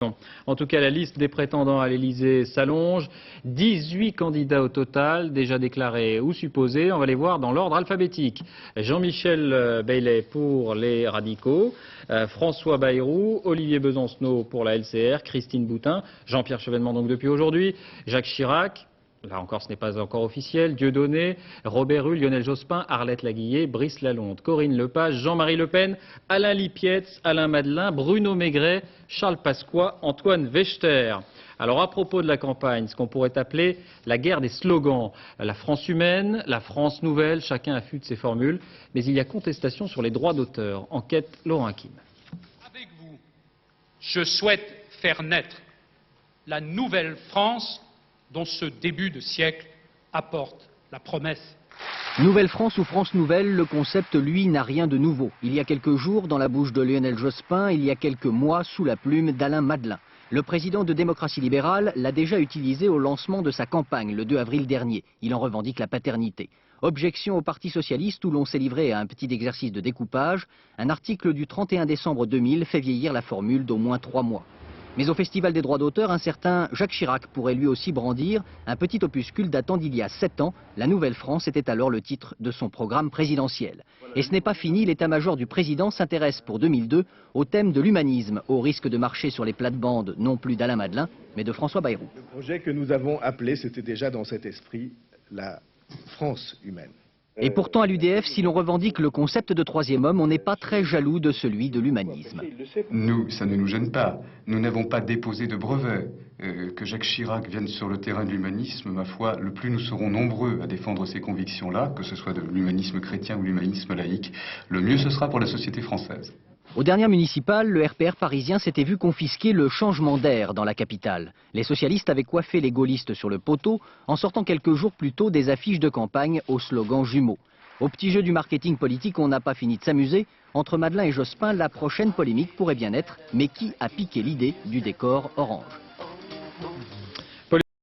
En tout cas, la liste des prétendants à l'Elysée s'allonge. 18 candidats au total, déjà déclarés ou supposés. On va les voir dans l'ordre alphabétique. Jean-Michel Bailey pour les radicaux, François Bayrou, Olivier Besancenot pour la LCR, Christine Boutin, Jean-Pierre Chevènement donc depuis aujourd'hui, Jacques Chirac. Là encore, ce n'est pas encore officiel. Dieudonné, Robert Rue, Lionel Jospin, Arlette Laguillet, Brice Lalonde, Corinne Lepage, Jean-Marie Le Pen, Alain Lipietz, Alain Madelin, Bruno Maigret, Charles Pasqua, Antoine Wechter. Alors à propos de la campagne, ce qu'on pourrait appeler la guerre des slogans. La France humaine, la France nouvelle, chacun affûte ses formules. Mais il y a contestation sur les droits d'auteur. Enquête Laurent Hakim. Avec vous, je souhaite faire naître la nouvelle France dont ce début de siècle apporte la promesse. Nouvelle France ou France nouvelle, le concept, lui, n'a rien de nouveau. Il y a quelques jours, dans la bouche de Lionel Jospin, il y a quelques mois, sous la plume d'Alain Madelin. Le président de Démocratie libérale l'a déjà utilisé au lancement de sa campagne, le 2 avril dernier. Il en revendique la paternité. Objection au Parti socialiste où l'on s'est livré à un petit exercice de découpage. Un article du 31 décembre 2000 fait vieillir la formule d'au moins 3 mois. Mais au Festival des droits d'auteur, un certain Jacques Chirac pourrait lui aussi brandir un petit opuscule datant d'il y a 7 ans. La Nouvelle France était alors le titre de son programme présidentiel. Et ce n'est pas fini, l'état-major du président s'intéresse pour 2002 au thème de l'humanisme, au risque de marcher sur les plates-bandes non plus d'Alain Madelin, mais de François Bayrou. Le projet que nous avons appelé, c'était déjà dans cet esprit, la France humaine. Et pourtant à l'UDF, si l'on revendique le concept de troisième homme, on n'est pas très jaloux de celui de l'humanisme. Nous, ça ne nous gêne pas. Nous n'avons pas déposé de brevet. Que Jacques Chirac vienne sur le terrain de l'humanisme, ma foi, le plus nous serons nombreux à défendre ces convictions-là, que ce soit de l'humanisme chrétien ou l'humanisme laïque, le mieux ce sera pour la société française. Aux dernières municipales, le RPR parisien s'était vu confisquer le changement d'air dans la capitale. Les socialistes avaient coiffé les gaullistes sur le poteau en sortant quelques jours plus tôt des affiches de campagne au slogan jumeaux. Au petit jeu du marketing politique, on n'a pas fini de s'amuser. Entre Madelin et Jospin, la prochaine polémique pourrait bien être « Mais qui a piqué l'idée du décor orange ?»